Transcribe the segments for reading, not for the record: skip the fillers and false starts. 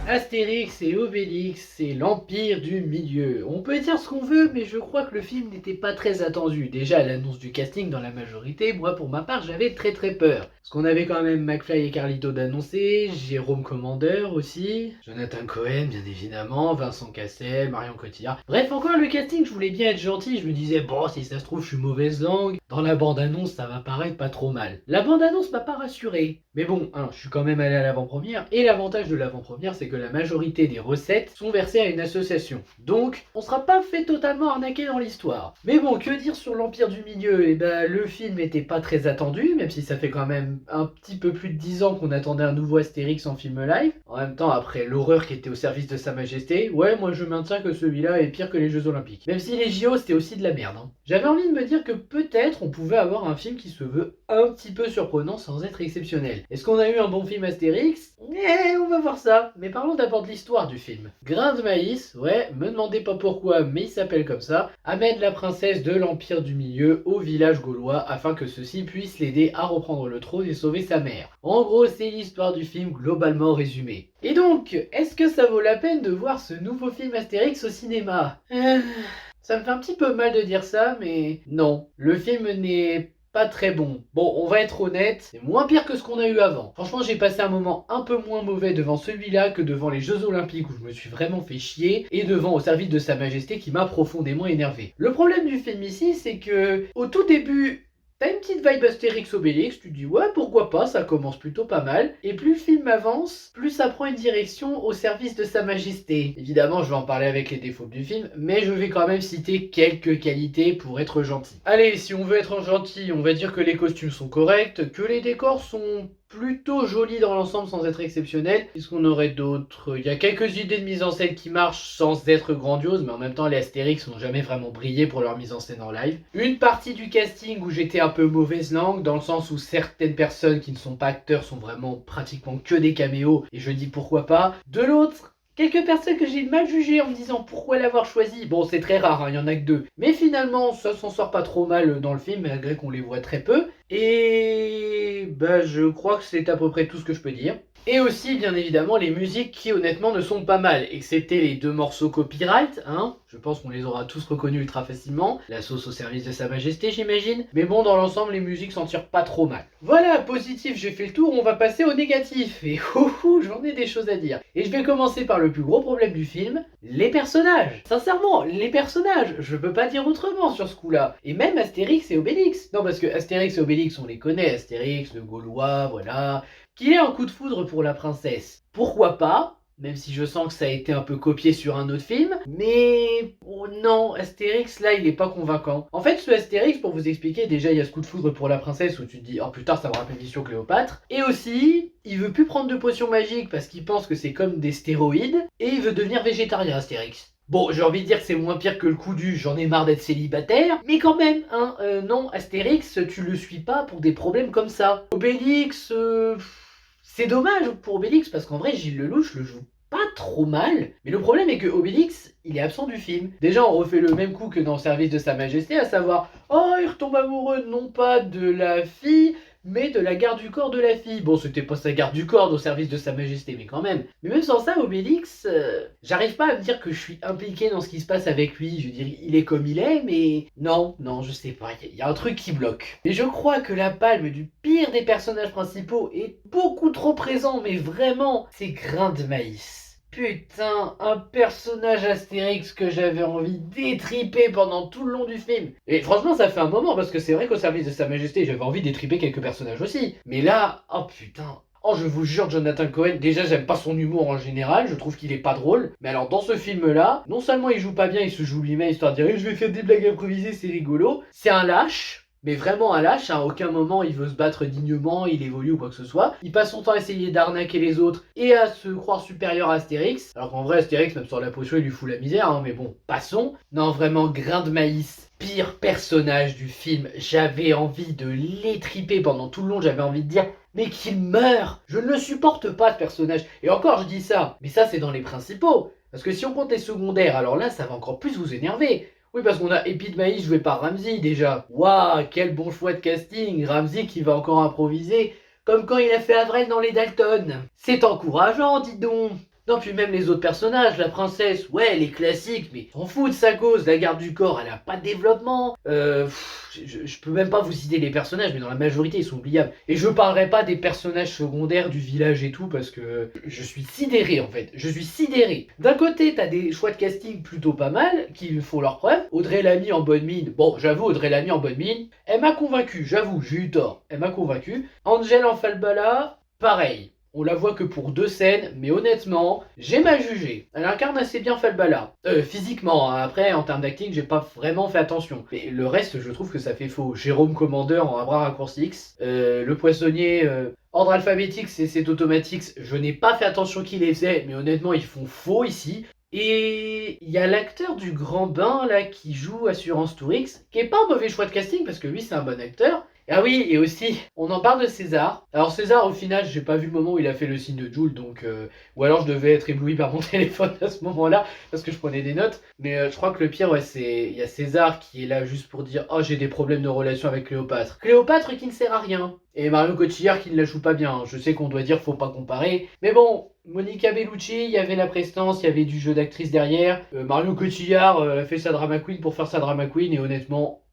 Astérix et Obélix, c'est l'Empire du Milieu. On peut dire ce qu'on veut, mais je crois que le film n'était pas très attendu. Déjà, à l'annonce du casting dans la majorité, moi pour ma part, j'avais très peur. Parce qu'on avait quand même McFly et Carlito d'annoncer, Jérôme Commander aussi, Jonathan Cohen bien évidemment, Vincent Cassel, Marion Cotillard. Bref, encore le casting, je voulais bien être gentil, je me disais, bon, si ça se trouve, je suis mauvaise langue. Dans la bande-annonce, ça va paraître pas trop mal. La bande-annonce m'a pas rassuré. Mais bon, hein, je suis quand même allé à l'avant-première, et l'avantage de l'avant-première, c'est que la majorité des recettes sont versées à une association. Donc, on sera pas fait totalement arnaquer dans l'histoire. Mais bon, que dire sur l'Empire du Milieu? Eh ben, le film était pas très attendu, même si ça fait quand même un petit peu plus de 10 ans qu'on attendait un nouveau Astérix en film live. En même temps, après l'horreur qui était au service de Sa Majesté, ouais, moi je maintiens que celui-là est pire que les Jeux Olympiques. Même si les JO c'était aussi de la merde. Hein. J'avais envie de me dire que peut-être on pouvait avoir un film qui se veut un petit peu surprenant sans être exceptionnel. Est-ce qu'on a eu un bon film Astérix? On va voir ça. Mais parlons d'abord de l'histoire du film. Grain de maïs, ouais, me demandez pas pourquoi, mais il s'appelle comme ça, amène la princesse de l'Empire du Milieu au village gaulois afin que ceux-ci puissent l'aider à reprendre le trône et sauver sa mère. En gros, c'est l'histoire du film globalement résumée. Et donc, est-ce que ça vaut la peine de voir ce nouveau film Astérix au cinéma? Ça me fait un petit peu mal de dire ça, mais non. Le film n'est pas très bon. Bon, on va être honnête, c'est moins pire que ce qu'on a eu avant. Franchement, j'ai passé un moment un peu moins mauvais devant celui-là que devant les Jeux Olympiques où je me suis vraiment fait chier et devant Au service de Sa Majesté qui m'a profondément énervé. Le problème du film ici, c'est que au tout début, t'as une petite vibe Astérix Obélix, tu te dis ouais pourquoi pas, ça commence plutôt pas mal. Et plus le film avance, plus ça prend une direction au service de Sa Majesté. Évidemment je vais en parler avec les défauts du film, mais je vais quand même citer quelques qualités pour être gentil. Allez, si on veut être gentil, on va dire que les costumes sont corrects, que les décors sont plutôt jolis dans l'ensemble sans être exceptionnels. Qu'est-ce qu'on aurait d'autre? Il y a quelques idées de mise en scène qui marchent sans être grandioses, mais en même temps les Astérix n'ont jamais vraiment brillé pour leur mise en scène en live. Une partie du casting où j'étais un peu mauvaise langue, dans le sens où certaines personnes qui ne sont pas acteurs sont vraiment pratiquement que des caméos, et je dis pourquoi pas. De l'autre, quelques personnes que j'ai mal jugées en me disant pourquoi l'avoir choisi. Bon, c'est très rare, hein, il y en a que deux. Mais finalement, ça s'en sort pas trop mal dans le film, malgré qu'on les voit très peu. Et bah, je crois que c'est à peu près tout ce que je peux dire. Et aussi, bien évidemment, les musiques qui honnêtement ne sont pas mal, excepté les deux morceaux copyright, hein. Je pense qu'on les aura tous reconnus ultra facilement. La sauce au service de Sa Majesté, j'imagine. Mais bon, dans l'ensemble, les musiques s'en tirent pas trop mal. Voilà, positif, j'ai fait le tour, on va passer au négatif. Et j'en ai des choses à dire. Et je vais commencer par le plus gros problème du film, les personnages. Sincèrement, les personnages, je peux pas dire autrement sur ce coup-là. Et même Astérix et Obélix. Non, parce que Astérix et Obélix, on les connaît. Astérix, le Gaulois, voilà. Qu'il ait un coup de foudre pour la princesse, pourquoi pas, même si je sens que ça a été un peu copié sur un autre film, mais oh non, Astérix là il est pas convaincant. En fait ce Astérix, pour vous expliquer, déjà il y a ce coup de foudre pour la princesse où tu te dis oh plus tard ça me rappelle Mission Cléopâtre, et aussi il veut plus prendre de potions magiques parce qu'il pense que c'est comme des stéroïdes, et il veut devenir végétarien Astérix. Bon, j'ai envie de dire que c'est moins pire que le coup du j'en ai marre d'être célibataire, mais quand même, hein, non, Astérix, tu le suis pas pour des problèmes comme ça. Obélix, c'est dommage pour Obélix parce qu'en vrai Gilles Lelouch le joue pas trop mal, mais le problème est que Obélix il est absent du film. Déjà on refait le même coup que dans Service de Sa Majesté, à savoir oh il retombe amoureux non pas de la fille mais de la garde du corps de la fille. Bon c'était pas sa garde du corps au service de Sa Majesté mais quand même. Mais même sans ça Obélix, j'arrive pas à me dire que je suis impliqué dans ce qui se passe avec lui. Je veux dire il est comme il est mais non je sais pas, il y a un truc qui bloque. Et je crois que la palme du pire des personnages principaux est beaucoup trop présent mais vraiment c'est Grain de Maïs. Putain, un personnage Astérix que j'avais envie d'étriper pendant tout le long du film. Et franchement, ça fait un moment, parce que c'est vrai qu'au service de Sa Majesté, j'avais envie d'étriper quelques personnages aussi. Mais là, oh putain. Oh, je vous jure, Jonathan Cohen, déjà, j'aime pas son humour en général, je trouve qu'il est pas drôle. Mais alors, dans ce film-là, non seulement il joue pas bien, il se joue lui-même, histoire de dire je vais faire des blagues improvisées, c'est rigolo. C'est un lâche. Mais vraiment un lâche, à aucun moment il veut se battre dignement, il évolue ou quoi que ce soit. Il passe son temps à essayer d'arnaquer les autres et à se croire supérieur à Astérix. Alors qu'en vrai Astérix, même sur la potion, il lui fout la misère, hein, mais bon, passons. Non, vraiment, Grain de Maïs, pire personnage du film. J'avais envie de l'étriper pendant tout le long, j'avais envie de dire mais qu'il meure. Je ne le supporte pas ce personnage. Et encore je dis ça, mais ça c'est dans les principaux. Parce que si on compte les secondaires, alors là ça va encore plus vous énerver. Oui, parce qu'on a Épi de Maïs joué par Ramzy déjà. Waouh, quel bon choix de casting. Ramzy qui va encore improviser comme quand il a fait Avril dans les Dalton. C'est encourageant, dis donc. Non, puis même les autres personnages, la princesse, ouais, elle est classique, mais on fout de sa cause, la garde du corps, elle a pas de développement. Je peux même pas vous citer les personnages, mais dans la majorité, ils sont oubliables. Et je parlerai pas des personnages secondaires du village et tout, parce que je suis sidéré, en fait. Je suis sidéré. D'un côté, t'as des choix de casting plutôt pas mal, qui font leur preuve. Audrey Lamy en bonne mine. Bon, j'avoue, Audrey Lamy en bonne mine. Elle m'a convaincu, j'avoue, j'ai eu tort. Elle m'a convaincu. Angel en Falbala, pareil. On la voit que pour 2 scènes, mais honnêtement, j'ai mal jugé. Elle incarne assez bien Falbala. Physiquement, hein. Après, en termes d'acting, j'ai pas vraiment fait attention. Mais le reste, je trouve que ça fait faux. Jérôme Commandeur en un bras raccourci X. Le poissonnier, ordre alphabétique, c'est automatique. Je n'ai pas fait attention qui les faisait, mais honnêtement, ils font faux ici. Et il y a l'acteur du Grand Bain là qui joue Assurance Tourix, qui est pas un mauvais choix de casting parce que lui c'est un bon acteur. Ah oui, et aussi, on en parle de César. Alors César, au final, j'ai pas vu le moment où il a fait le signe de Joule, donc ou alors je devais être ébloui par mon téléphone à ce moment-là parce que je prenais des notes. Mais je crois que le pire, ouais, c'est il y a César qui est là juste pour dire oh j'ai des problèmes de relation avec Cléopâtre. Cléopâtre qui ne sert à rien. Et Marion Cotillard qui ne la joue pas bien. Je sais qu'on doit dire faut pas comparer, mais bon. Monica Bellucci, il y avait la prestance, il y avait du jeu d'actrice derrière. Marion Cotillard a fait sa drama queen pour faire sa drama queen et honnêtement,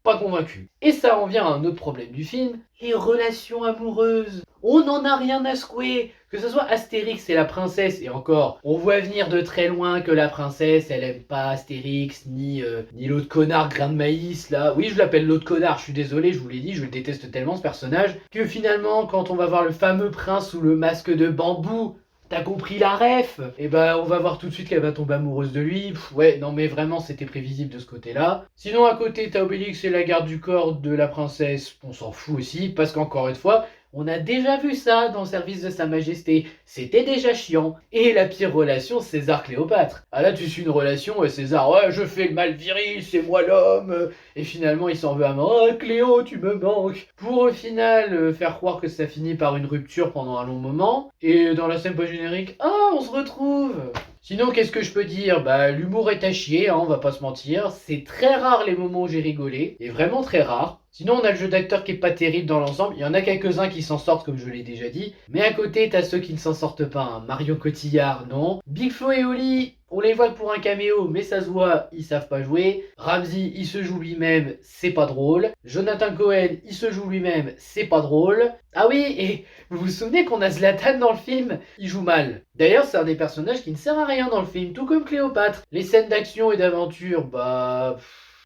pas convaincu. Et ça en vient à un autre problème du film, les relations amoureuses. On n'en a rien à secouer. Que ce soit Astérix et la princesse, et encore, on voit venir de très loin que la princesse, elle aime pas Astérix, ni l'autre connard grain de maïs, là. Oui, je l'appelle l'autre connard, je suis désolé, je vous l'ai dit, je le déteste tellement ce personnage, que finalement, quand on va voir le fameux prince sous le masque de bambou, t'as compris la ref? Et bah on va voir tout de suite qu'elle va tomber amoureuse de lui. Ouais, non mais vraiment c'était prévisible de ce côté-là. Sinon à côté t'as Obélix et la garde du corps de la princesse. On s'en fout aussi parce qu'encore une fois, on a déjà vu ça dans le service de Sa Majesté. C'était déjà chiant. Et la pire relation, César-Cléopâtre. Ah là tu suis une relation, César, ouais je fais le mal viril, c'est moi l'homme. Et finalement il s'en veut à mort. Oh Cléo, tu me manques. Pour au final faire croire que ça finit par une rupture pendant un long moment. Et dans la scène post-générique, ah on se retrouve. Sinon, qu'est-ce que je peux dire? Bah, l'humour est à chier, hein, on va pas se mentir. C'est très rare les moments où j'ai rigolé, et vraiment très rare. Sinon, on a le jeu d'acteur qui est pas terrible dans l'ensemble. Il y en a quelques-uns qui s'en sortent, comme je l'ai déjà dit. Mais à côté, t'as ceux qui ne s'en sortent pas. Hein. Marion Cotillard, non. Big Flo et Oli, on les voit que pour un caméo, mais ça se voit, ils savent pas jouer. Ramsey, il se joue lui-même, c'est pas drôle. Jonathan Cohen, il se joue lui-même, c'est pas drôle. Ah oui, et vous vous souvenez qu'on a Zlatan dans le film? Il joue mal. D'ailleurs, c'est un des personnages qui ne sert à rien dans le film, tout comme Cléopâtre. Les scènes d'action et d'aventure, bah...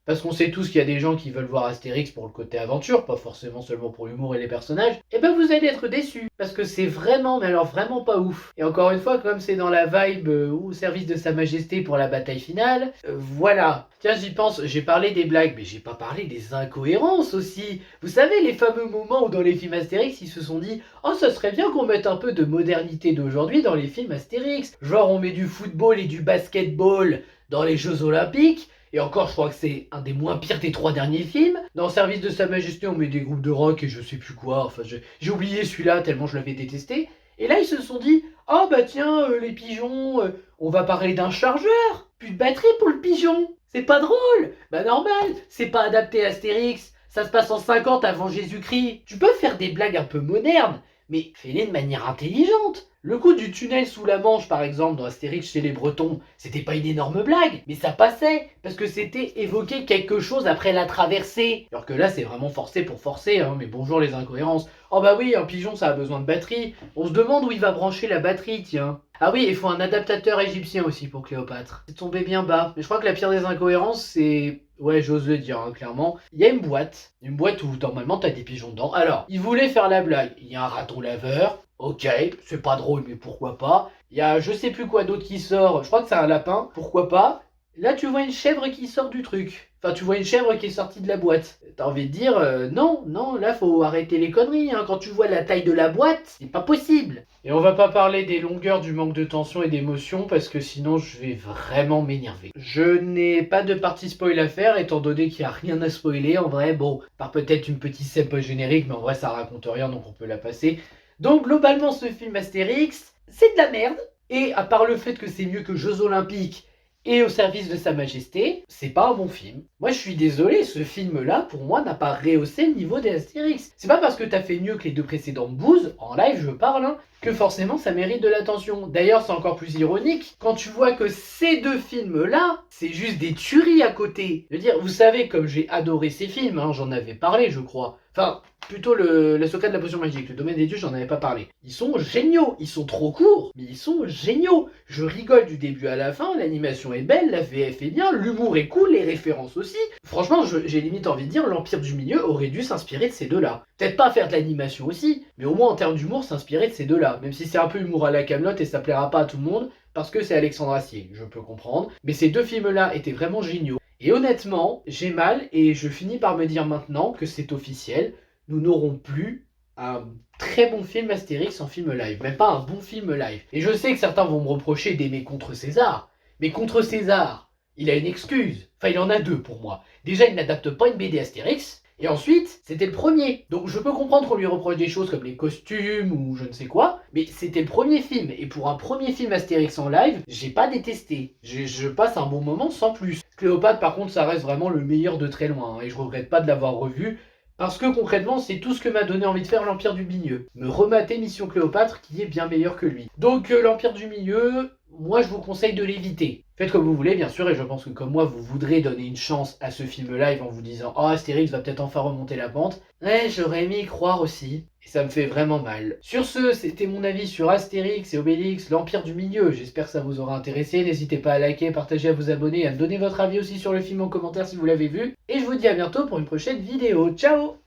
Parce qu'on sait tous qu'il y a des gens qui veulent voir Astérix pour le côté aventure, pas forcément seulement pour l'humour et les personnages, et ben vous allez être déçus, parce que c'est vraiment, mais alors vraiment pas ouf. Et encore une fois, comme c'est dans la vibe ou au service de Sa Majesté pour la bataille finale, voilà. Tiens, j'y pense, j'ai parlé des blagues, mais j'ai pas parlé des incohérences aussi. Vous savez, les fameux moments où dans les films Astérix, ils se sont dit « Oh, ça serait bien qu'on mette un peu de modernité d'aujourd'hui dans les films Astérix. Genre, on met du football et du basketball dans les Jeux Olympiques. » Et encore, je crois que c'est un des moins pires des 3 derniers films. Dans le service de Sa Majesté, on met des groupes de rock et je sais plus quoi. Enfin, j'ai oublié celui-là tellement je l'avais détesté. Et là, ils se sont dit, ah bah tiens, les pigeons, on va parler d'un chargeur. Plus de batterie pour le pigeon. C'est pas drôle. Bah normal, c'est pas adapté à Astérix. Ça se passe en 50 avant Jésus-Christ. Tu peux faire des blagues un peu modernes, mais fais-les de manière intelligente. Le coup du tunnel sous la Manche, par exemple, dans Astérix chez les Bretons, c'était pas une énorme blague, mais ça passait, parce que c'était évoquer quelque chose après la traversée. Alors que là, c'est vraiment forcé pour forcer, hein, mais bonjour les incohérences. Oh bah oui, un pigeon, ça a besoin de batterie. On se demande où il va brancher la batterie, tiens. Ah oui, il faut un adaptateur égyptien aussi pour Cléopâtre. C'est tombé bien bas. Mais je crois que la pire des incohérences, c'est... Ouais, j'ose le dire, hein, clairement. Il y a une boîte où normalement t'as des pigeons dedans. Alors, ils voulaient faire la blague. Il y a un raton laveur. Ok, c'est pas drôle, mais pourquoi pas. Il y a je sais plus quoi d'autre qui sort. Je crois que c'est un lapin. Pourquoi pas. Là, tu vois une chèvre qui sort du truc. Enfin, tu vois une chèvre qui est sortie de la boîte. T'as envie de dire, non, là, faut arrêter les conneries. Hein. Quand tu vois la taille de la boîte, c'est pas possible. Et on va pas parler des longueurs, du manque de tension et d'émotion, parce que sinon, je vais vraiment m'énerver. Je n'ai pas de partie spoil à faire, étant donné qu'il n'y a rien à spoiler. En vrai, bon, par peut-être une petite scène post-générique, mais en vrai, ça raconte rien, donc on peut la passer. Donc, globalement, ce film Astérix, c'est de la merde. Et à part le fait que c'est mieux que Jeux Olympiques, et au service de Sa Majesté, c'est pas un bon film. Moi je suis désolé, ce film-là, pour moi, n'a pas rehaussé le niveau des Astérix. C'est pas parce que t'as fait mieux que les deux précédentes bouses, en live je parle, hein, que forcément ça mérite de l'attention. D'ailleurs, c'est encore plus ironique quand tu vois que ces deux films-là, c'est juste des tueries à côté. Je veux dire, vous savez comme j'ai adoré ces films, hein, j'en avais parlé je crois. Enfin, plutôt la secret de la potion magique, le domaine des dieux, j'en avais pas parlé. Ils sont géniaux, ils sont trop courts, mais ils sont géniaux. Je rigole du début à la fin, l'animation est belle, la VF est bien, l'humour est cool, les références aussi. Franchement, j'ai limite envie de dire, l'Empire du Milieu aurait dû s'inspirer de ces deux-là. Peut-être pas faire de l'animation aussi, mais au moins en termes d'humour, s'inspirer de ces deux-là. Même si c'est un peu humour à la Kaamelott et ça plaira pas à tout le monde, parce que c'est Alexandre Astier, je peux comprendre. Mais ces deux films-là étaient vraiment géniaux. Et honnêtement, j'ai mal et je finis par me dire maintenant que c'est officiel, nous n'aurons plus un très bon film Astérix en film live, même pas un bon film live. Et je sais que certains vont me reprocher d'aimer Contre César, mais Contre César, il a une excuse. Enfin, il en a deux pour moi. Déjà, il n'adapte pas une BD Astérix, et ensuite, c'était le premier. Donc je peux comprendre qu'on lui reproche des choses comme les costumes ou je ne sais quoi, mais c'était le premier film. Et pour un premier film Astérix en live, j'ai pas détesté. Je passe un bon moment sans plus. Cléopâtre, par contre, ça reste vraiment le meilleur de très loin, hein, et je regrette pas de l'avoir revu. Parce que concrètement, c'est tout ce que m'a donné envie de faire l'Empire du Milieu. Me remater Mission Cléopâtre qui est bien meilleur que lui. Donc l'Empire du Milieu, moi je vous conseille de l'éviter. Faites comme vous voulez bien sûr, et je pense que comme moi vous voudrez donner une chance à ce film live en vous disant oh Astérix va peut-être enfin remonter la pente. Ouais, j'aurais aimé y croire aussi. Et ça me fait vraiment mal. Sur ce, c'était mon avis sur Astérix et Obélix, l'Empire du Milieu. J'espère que ça vous aura intéressé. N'hésitez pas à liker, partager, à vous abonner et à me donner votre avis aussi sur le film en commentaire si vous l'avez vu. Et je vous dis à bientôt pour une prochaine vidéo. Ciao!